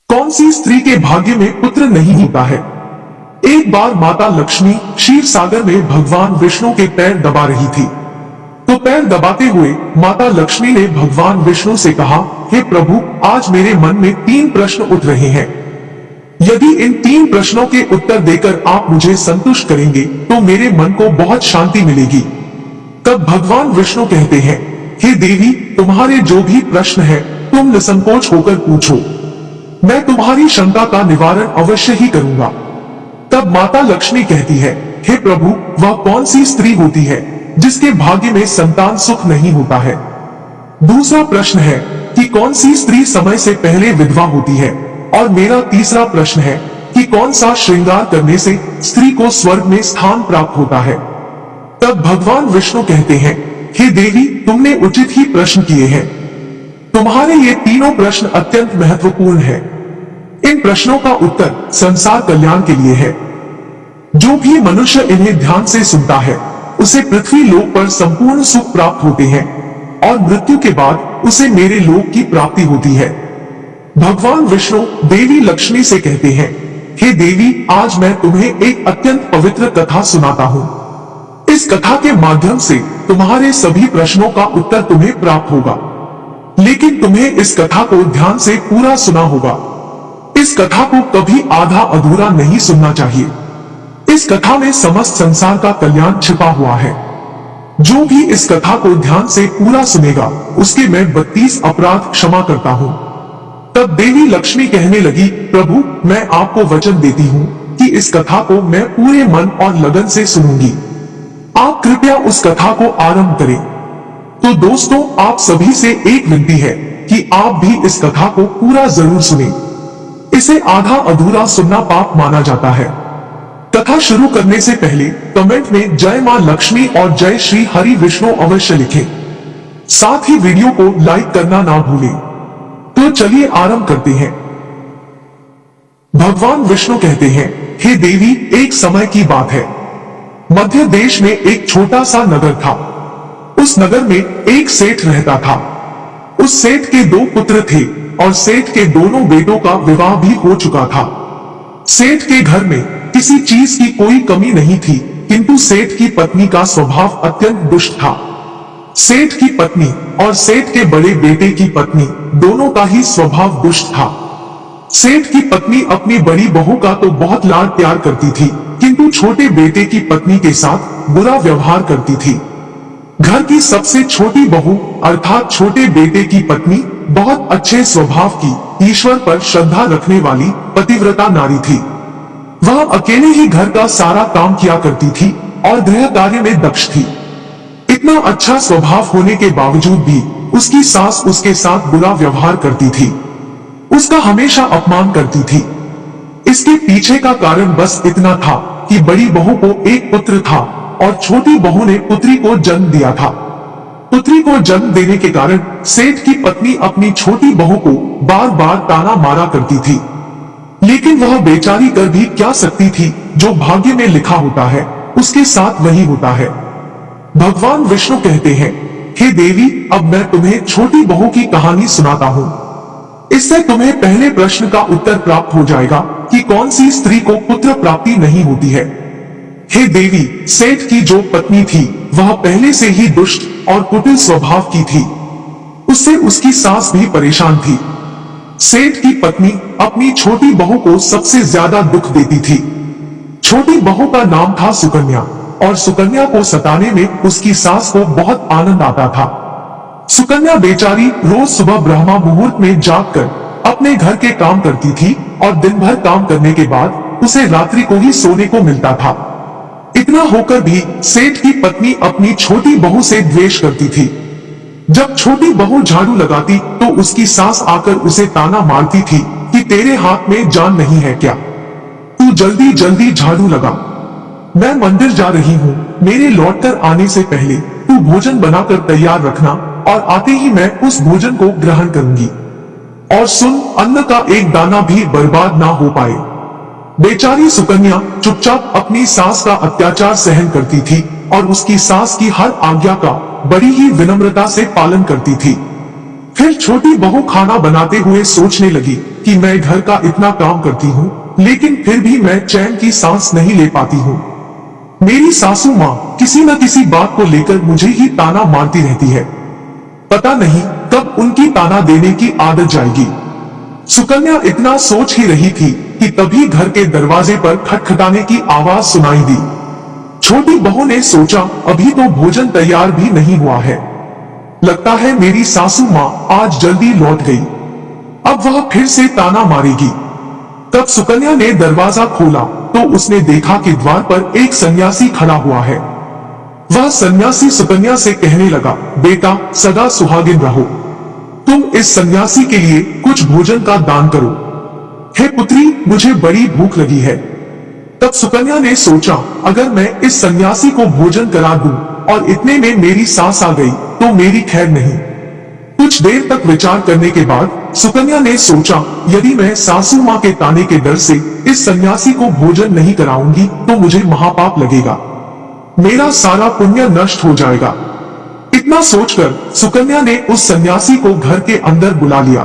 कौन सी स्त्री के भाग्य में पुत्र नहीं होता है। एक बार माता लक्ष्मी क्षीर सागर में भगवान विष्णु के पैर दबा रही थी। तो पैर दबाते हुए माता लक्ष्मी ने भगवान विष्णु से कहा, हे प्रभु, आज मेरे मन में 3 प्रश्न उठ रहे हैं। यदि इन 3 प्रश्नों के उत्तर देकर आप मुझे संतुष्ट करेंगे तो मेरे मन को बहुत शांति मिलेगी। तब भगवान विष्णु कहते हैं, हे देवी, तुम्हारे जो भी प्रश्न है तुम निसंकोच होकर पूछो, मैं तुम्हारी शंका का निवारण अवश्य ही करूंगा। तब माता लक्ष्मी कहती है, हे प्रभु, वह कौन सी स्त्री होती है जिसके भाग्य में संतान सुख नहीं होता है। दूसरा प्रश्न है कि कौन सी स्त्री समय से पहले विधवा होती है। और मेरा तीसरा प्रश्न है कि कौन सा श्रृंगार करने से स्त्री को स्वर्ग में स्थान प्राप्त होता है। तब भगवान विष्णु कहते हैं, हे देवी, तुमने उचित ही प्रश्न किए हैं। तुम्हारे ये तीनों प्रश्न अत्यंत महत्वपूर्ण है। इन प्रश्नों का उत्तर संसार कल्याण के लिए है। जो भी मनुष्य इन्हें ध्यान से सुनता है उसे पृथ्वी लोक पर संपूर्ण सुख प्राप्त होते हैं और मृत्यु के बाद उसे मेरे लोक की प्राप्ति होती है। भगवान विष्णु देवी लक्ष्मी से कहते हैं, हे देवी, आज मैं तुम्हें एक अत्यंत पवित्र कथा सुनाता हूँ। इस कथा के माध्यम से तुम्हारे सभी प्रश्नों का उत्तर तुम्हें प्राप्त होगा, लेकिन तुम्हें इस कथा को ध्यान से पूरा सुना होगा। इस कथा को कभी आधा अधूरा नहीं सुनना चाहिए। इस कथा में समस्त संसार का कल्याण छिपा हुआ है। जो भी इस कथा को ध्यान से पूरा सुनेगा उसके मैं 32 अपराध क्षमा करता हूँ। तब देवी लक्ष्मी कहने लगी, प्रभु, मैं आपको वचन देती हूँ कि इस कथा को मैं पूरे मन और लगन से सुनूंगी। आप कृपया उस कथा को आरंभ करें। तो दोस्तों, आप सभी से एक विनती है कि आप भी इस कथा को पूरा जरूर सुनें। इसे आधा अधूरा सुनना पाप माना जाता है। कथा शुरू करने से पहले कमेंट में जय मां लक्ष्मी और जय श्री हरि विष्णु अवश्य लिखें। साथ ही वीडियो को लाइक करना ना भूलें। तो चलिए आरंभ करते हैं। भगवान विष्णु कहते हैं, हे देवी, एक समय की बात है। मध्य देश में एक छोटा सा नगर था। उस नगर में एक सेठ रहता था। उस सेठ के 2 पुत्र थे और सेठ के दोनों बेटों का विवाह भी हो चुका था। सेठ के घर में किसी चीज की कोई कमी नहीं थी, किंतु सेठ की पत्नी का स्वभाव अत्यंत दुष्ट था। सेठ की पत्नी और सेठ के बड़े बेटे की पत्नी दोनों का ही स्वभाव दुष्ट था। सेठ की पत्नी अपनी बड़ी बहू का तो बहुत लाड प्यार करती थी, किंतु छोटे बेटे की पत्नी के साथ बुरा व्यवहार करती थी। घर की सबसे छोटी बहू अर्थात छोटे बेटे की पत्नी बहुत अच्छे स्वभाव की, ईश्वर पर श्रद्धा रखने वाली पतिव्रता नारी थी। वह अकेले ही घर का सारा काम किया करती थी और गृह कार्य में दक्ष थी। इतना अच्छा स्वभाव होने के बावजूद भी उसकी सास उसके साथ बुरा व्यवहार करती थी, उसका हमेशा अपमान करती थी। इसके पीछे का कारण बस इतना था कि बड़ी बहू को एक पुत्र था और छोटी बहू ने पुत्री को जन्म दिया था। पुत्री को जन्म देने के कारण सेठ की पत्नी अपनी छोटी बहू को बार बार ताना मारा करती थी, लेकिन वह बेचारी कर भी क्या सकती थी। जो भाग्य में लिखा होता है उसके साथ वही होता है। भगवान विष्णु कहते हैं, हे देवी, अब मैं तुम्हें छोटी बहू की कहानी सुनाता हूँ। इससे तुम्हें पहले प्रश्न का उत्तर प्राप्त हो जाएगा कि कौन सी स्त्री को पुत्र प्राप्ति नहीं होती है। हे देवी, सेठ की जो पत्नी थी वह पहले से ही दुष्ट और कुटिल स्वभाव की थी। उससे उसकी सास भी परेशान थी। सेठ की पत्नी अपनी छोटी बहू को सबसे ज्यादा दुख देती थी। छोटी बहू का नाम था सुकन्या और सुकन्या को सताने में उसकी सास को बहुत आनंद आता था। सुकन्या बेचारी रोज सुबह ब्रह्मा मुहूर्त में जागकर अपने घर के काम करती थी और दिन भर काम करने के बाद उसे रात्रि को ही सोने को मिलता था। इतना होकर भी सेठ की पत्नी अपनी छोटी बहू से द्वेष करती थी। जब छोटी बहू झाड़ू लगाती तो उसकी सास आकर उसे ताना मारती थी कि तेरे हाथ में जान नहीं है क्या, तू जल्दी जल्दी झाड़ू लगा। मैं मंदिर जा रही हूँ, मेरे लौटकर आने से पहले तू भोजन बनाकर तैयार रखना और आते ही मैं उस भोजन को ग्रहण करूंगी। और सुन, अन्न का एक दाना भी बर्बाद ना हो पाए। बेचारी सुकन्या चुपचाप अपनी सास का अत्याचार सहन करती थी और उसकी सास की हर आज्ञा का बड़ी ही विनम्रता से पालन करती थी। फिर छोटी बहू खाना बनाते हुए सोचने लगी कि मैं घर का इतना काम करती हूँ, लेकिन फिर भी मैं चैन की सांस नहीं ले पाती हूँ। मेरी सासू माँ किसी न किसी बात को लेकर मुझे ही ताना मारती रहती है। पता नहीं कब उनकी ताना देने की आदत जाएगी। सुकन्या इतना सोच ही रही थी कि तभी घर के दरवाजे पर खटखटाने की आवाज सुनाई दी। छोटी बहू ने सोचा अभी तो भोजन तैयार भी नहीं हुआ है, लगता है मेरी सासू माँ आज जल्दी लौट गई, अब वह फिर से ताना मारेगी। तब सुकन्या ने दरवाजा खोला तो उसने देखा कि द्वार पर एक सन्यासी खड़ा हुआ है। वह सन्यासी सुकन्या से कहने लगा, बेटा सदा सुहागिन रहो, तुम इस सन्यासी के लिए कुछ भोजन का दान करो। हे पुत्री, मुझे बड़ी भूख लगी है। तब सुकन्या ने सोचा अगर मैं इस सन्यासी को भोजन करा दूं और इतने में मेरी सास आ गई तो मेरी खैर नहीं। कुछ देर तक विचार करने के बाद सुकन्या ने सोचा यदि मैं सासू माँ के ताने के डर से इस सन्यासी को भोजन नहीं कराऊंगी तो मुझे महापाप लगेगा, मेरा सारा पुण्य नष्ट हो जाएगा। इतना सोचकर सुकन्या ने उस सन्यासी को घर के अंदर बुला लिया।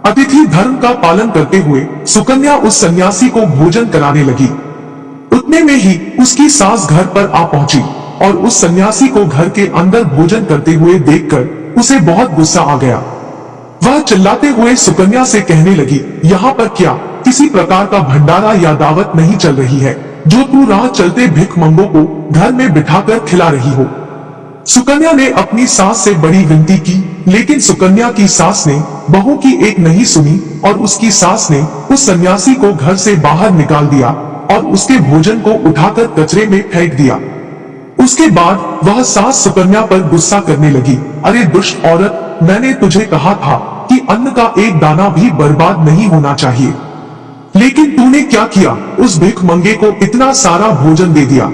अतिथि धर्म का पालन करते हुए सुकन्या उस सन्यासी को भोजन कराने लगी। उतने में ही उसकी सास घर पर आ पहुंची और उस सन्यासी को घर के अंदर भोजन करते हुए देखकर उसे बहुत गुस्सा आ गया। वह चिल्लाते हुए सुकन्या से कहने लगी, यहाँ पर क्या किसी प्रकार का भंडारा या दावत नहीं चल रही है जो तू राह चलते भिखमंगों को घर में बिठाकर खिला रही हो। सुकन्या ने अपनी सास से बड़ी विनती की, लेकिन सुकन्या की सास ने बहू की एक नहीं सुनी और उसकी सास ने उस सन्यासी को घर से बाहर निकाल दिया और उसके भोजन को उठाकर कचरे में फेंक दिया। उसके बाद वह सास सुकन्या पर गुस्सा करने लगी, अरे दुष्ट औरत, मैंने तुझे कहा था कि अन्न का एक दाना भी बर्बाद नहीं होना चाहिए, लेकिन तूने क्या किया, उस भिखमंगे को इतना सारा भोजन दे दिया।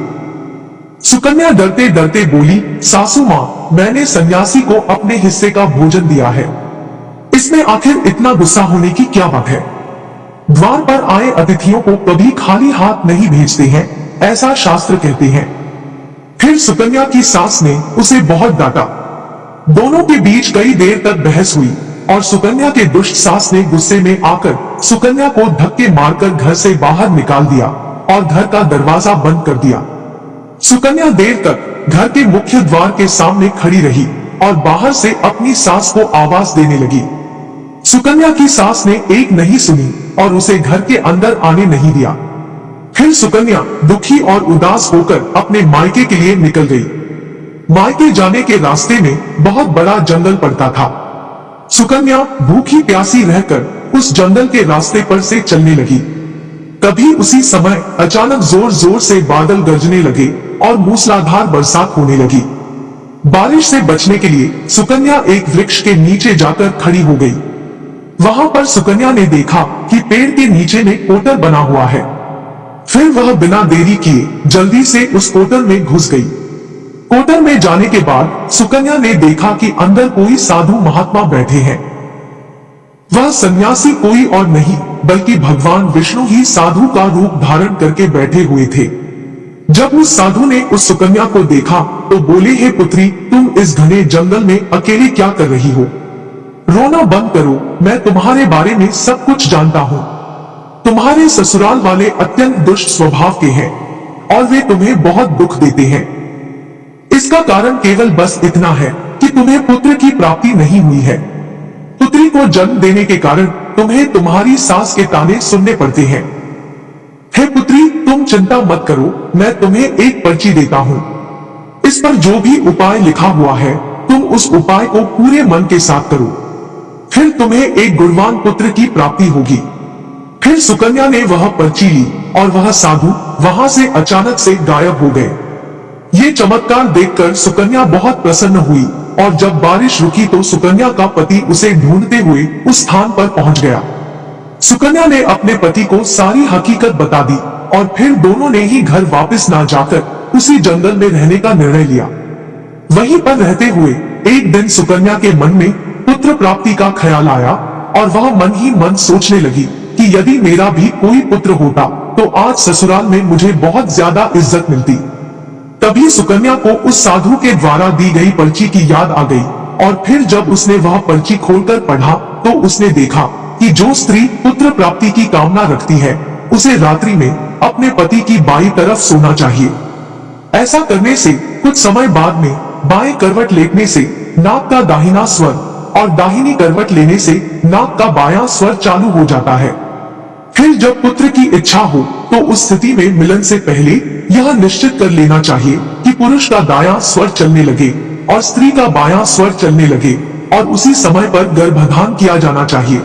सुकन्या डरते डरते बोली, सासू माँ, मैंने सन्यासी को अपने हिस्से का भोजन दिया है, इसमें आखिर इतना गुस्सा होने की क्या बात है। द्वार पर आए अतिथियों को कभी खाली हाथ नहीं भेजते हैं, ऐसा शास्त्र कहते हैं। फिर सुकन्या की सास ने उसे बहुत डांटा। दोनों के बीच कई देर तक बहस हुई और सुकन्या के दुष्ट सास ने गुस्से में आकर सुकन्या को धक्के मारकर घर से बाहर निकाल दिया और घर का दरवाजा बंद कर दिया। सुकन्या देर तक घर के मुख्य द्वार के सामने खड़ी रही और बाहर से अपनी सास को आवाज देने लगी। सुकन्या की सास ने एक नहीं सुनी और उसे घर के अंदर आने नहीं दिया। फिर सुकन्या दुखी और उदास होकर अपने मायके के लिए निकल गई। मायके जाने के रास्ते में बहुत बड़ा जंगल पड़ता था। सुकन्या भूखी प्यासी रहकर उस जंगल के रास्ते पर से चलने लगी। तभी उसी समय अचानक जोर जोर से बादल गरजने लगे और मूसलाधार बरसात होने लगी। बारिश से बचने के लिए सुकन्या एक वृक्ष के नीचे जाकर खड़ी हो गई। वहां पर सुकन्या ने देखा कि पेड़ के नीचे में कोटर बना हुआ है। फिर वह बिना देरी किए जल्दी से उस कोटर में घुस गई। कोटर में जाने के बाद सुकन्या ने देखा कि अंदर कोई साधु महात्मा बैठे हैं। वह सन्यासी कोई और नहीं बल्कि भगवान विष्णु ही साधु का रूप धारण करके बैठे हुए थे। जब उस साधु ने उस सुकन्या को देखा तो बोले, हे पुत्री, तुम इस घने जंगल में अकेले क्या कर रही हो? रोना बंद करो, मैं तुम्हारे बारे में सब कुछ जानता हूँ। तुम्हारे ससुराल वाले अत्यंत दुष्ट स्वभाव के हैं और वे तुम्हें बहुत दुख देते हैं। इसका कारण केवल बस इतना है कि तुम्हें पुत्र की प्राप्ति नहीं हुई है। पुत्री को जन्म देने के कारण तुम्हें तुम्हारी सास के ताने सुनने पड़ते हैं। हे पुत्री, तुम चिंता मत करो, मैं तुम्हें एक पर्ची देता हूँ। इस पर जो भी उपाय लिखा हुआ है तुम उस उपाय को पूरे मन के साथ करो, फिर तुम्हें एक गुणवान पुत्र की प्राप्ति होगी। फिर सुकन्या ने वह पर्ची ली और वह साधु वहां से अचानक से गायब हो गए। ये चमत्कार देखकर सुकन्या बहुत प्रसन्न हुई और जब बारिश रुकी तो सुकन्या का पति उसे ढूंढते हुए उस स्थान पर पहुंच गया। सुकन्या ने अपने पति को सारी हकीकत बता दी और फिर दोनों ने ही घर वापस ना जाकर उसी जंगल में रहने का निर्णय लिया। वहीं पर रहते हुए एक दिन सुकन्या के मन में पुत्र प्राप्ति का ख्याल आया और वह मन ही मन सोचने लगी कि यदि मेरा भी कोई पुत्र होता तो आज ससुराल में मुझे बहुत ज्यादा इज्जत मिलती। तभी सुकन्या को उस साधु के द्वारा दी गई पर्ची की याद आ गई और फिर जब उसने वह पर्ची खोलकर पढ़ा तो उसने देखा कि जो स्त्री पुत्र प्राप्ति की कामना रखती है उसे रात्रि में अपने पति की बाईं तरफ सोना चाहिए। ऐसा करने से कुछ समय बाद में बाएं करवट लेटने से नाक का दाहिना स्वर और दाहिनी करवट लेने से नाक का बायां स्वर चालू हो जाता है। फिर जब पुत्र की इच्छा हो तो उस स्थिति में मिलन से पहले यह निश्चित कर लेना चाहिए कि पुरुष का दायां स्वर चलने लगे और स्त्री का बायां स्वर चलने लगे और उसी समय पर गर्भाधान किया जाना चाहिए।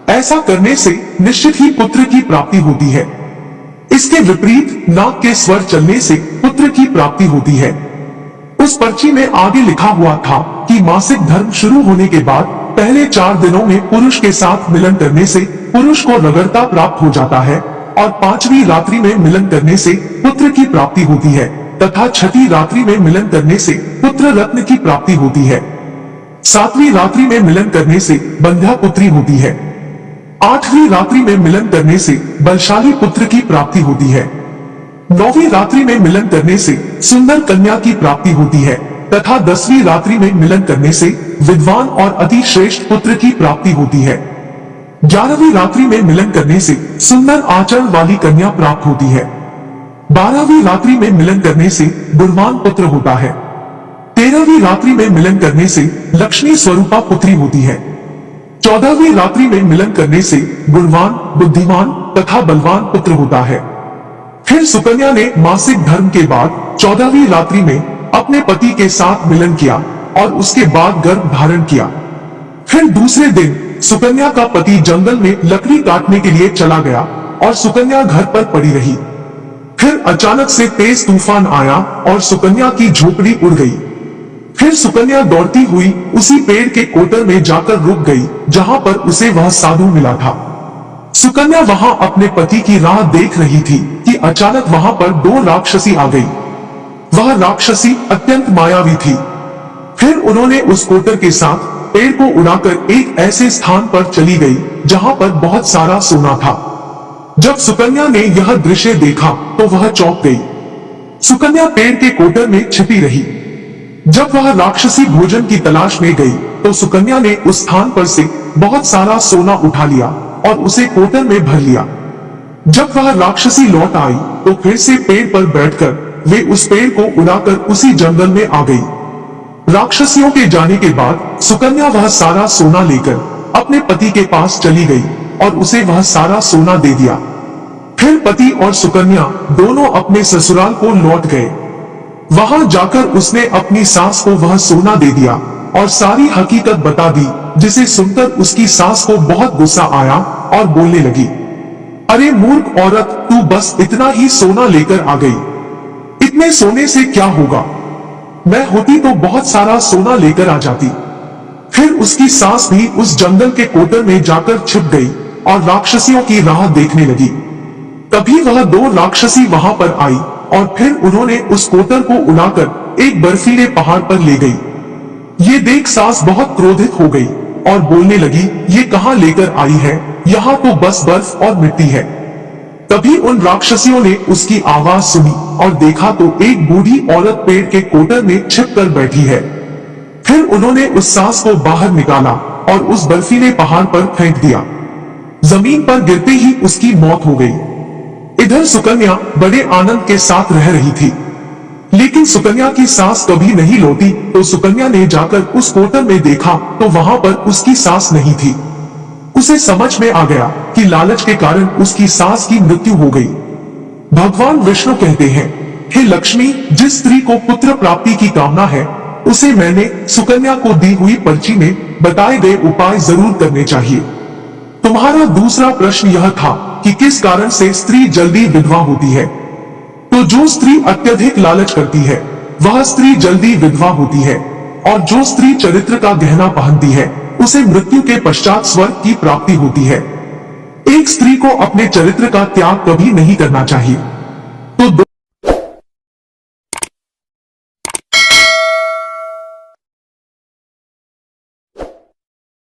ऐसा करने से निश्चित ही पुत्र की प्राप्ति होती है। इसके विपरीत नाक के स्वर चलने से पुत्र की प्राप्ति होती है। उस पर्ची में आगे लिखा हुआ था कि मासिक धर्म शुरू होने के बाद पहले 4 दिनों में पुरुष के साथ मिलन करने से पुरुष को रगड़ता प्राप्त हो जाता है और 5वीं रात्रि में मिलन करने से पुत्र की प्राप्ति होती है तथा 6ठी रात्रि में मिलन करने से पुत्र रत्न की प्राप्ति होती है। 7वीं रात्रि में मिलन करने से बंध्या पुत्री होती है। 8वीं रात्रि में मिलन करने से बलशाली पुत्र की प्राप्ति होती है। 9वीं रात्रि में मिलन करने से सुंदर कन्या की प्राप्ति होती है तथा 10वीं रात्रि में मिलन करने से विद्वान और अति श्रेष्ठ पुत्र की प्राप्ति होती है। 11वीं रात्रि में मिलन करने से सुंदर आचरण वाली कन्या प्राप्त होती है। 12वीं रात्रि में मिलन करने से गुणवान पुत्र होता है। 13वीं रात्रि में मिलन करने से लक्ष्मी स्वरूपा पुत्री होती है। 14वीं रात्रि में मिलन करने से गुणवान, बुद्धिमान तथा बलवान पुत्र होता है। फिर सुकन्या ने मासिक धर्म के बाद 14वीं रात्रि में अपने पति के साथ मिलन किया और उसके बाद गर्भ धारण किया। फिर दूसरे दिन सुकन्या का पति जंगल में लकड़ी काटने के लिए चला गया और सुकन्या घर पर पड़ी रही। फिर अचानक से तेज तूफान आया और सुकन्या की झोपड़ी उड़ गई। फिर सुकन्या दौड़ती हुई उसी पेड़ के कोटर में जाकर रुक गई जहां पर उसे वह साधु मिला था। सुकन्या वहां अपने पति की राह देख रही थी कि अचानक वहां पर 2 राक्षसी आ गई। वह राक्षसी अत्यंत मायावी थी। फिर उन्होंने उस कोटर के साथ पेड़ को उड़ाकर एक ऐसे स्थान पर चली गई जहां पर बहुत सारा सोना था। जब सुकन्या ने यह दृश्य देखा तो वह चौंक गई। सुकन्या पेड़ के कोटर में छिपी रही। जब वह राक्षसी भोजन की तलाश में गई तो सुकन्या ने उस स्थान पर से बहुत सारा सोना उठा लिया और उसे कोटर में भर लिया। जब वह राक्षसी लौट आई तो फिर से पेड़ पर बैठकर वे उस पेड़ को उड़ाकर उसी जंगल में आ गई। राक्षसियों के जाने के बाद सुकन्या वह सारा सोना लेकर अपने पति के पास चली गई और उसे वह सारा सोना दे दिया। फिर पति और सुकन्या दोनों अपने ससुराल को लौट गए। वहां जाकर उसने अपनी सास को वह सोना दे दिया और सारी हकीकत बता दी, जिसे सुनकर उसकी सास को बहुत गुस्सा आया और बोलने लगी, अरे मूर्ख औरत, तू बस इतना ही सोना लेकर आ गई। इतने सोने से क्या होगा? मैं होती तो बहुत सारा सोना लेकर आ जाती। फिर उसकी सास भी उस जंगल के कोटर में जाकर छिप गई और राक्षसियों की राह देखने लगी। तभी वह 2 राक्षसी वहां पर आई और फिर उन्होंने उस कोटर को उड़ाकर एक बर्फीले पहाड़ पर ले गई। ये देख सास बहुत क्रोधित हो गई और बोलने लगी, ये कहां लेकर आई है? यहाँ तो बस बर्फ और मिट्टी है। तभी उन राक्षसियों ने उसकी आवाज सुनी और देखा तो एक बूढ़ी औरत पेड़ के कोटर में छिप कर बैठी है। फिर उन्होंने उस सास को बाहर निकाला और उस बर्फीले पहाड़ पर फेंक दिया। जमीन पर गिरते ही उसकी मौत हो गई। इधर सुकन्या बड़े आनंद के साथ रह रही थी, लेकिन सुकन्या की सास कभी नहीं लौटी। तो सुकन्या ने जाकर उस कोटर में देखा तो वहां पर उसकी सास नहीं थी। उसे समझ में आ गया कि लालच के कारण उसकी सास की मृत्यु हो गई। भगवान विष्णु कहते हैं, हे लक्ष्मी, जिस स्त्री को पुत्र प्राप्ति की कामना है उसे मैंने सुकन्या को दी हुई पर्ची में बताए गए उपाय जरूर करने चाहिए। तुम्हारा दूसरा प्रश्न यह था कि किस कारण से स्त्री जल्दी विधवा होती है। तो जो स्त्री अत्यधिक लालच करती है वह स्त्री जल्दी विधवा होती है, और जो स्त्री चरित्र का गहना पहनती है उसे मृत्यु के पश्चात स्वर्ग की प्राप्ति होती है। एक स्त्री को अपने चरित्र का त्याग कभी नहीं करना चाहिए। तो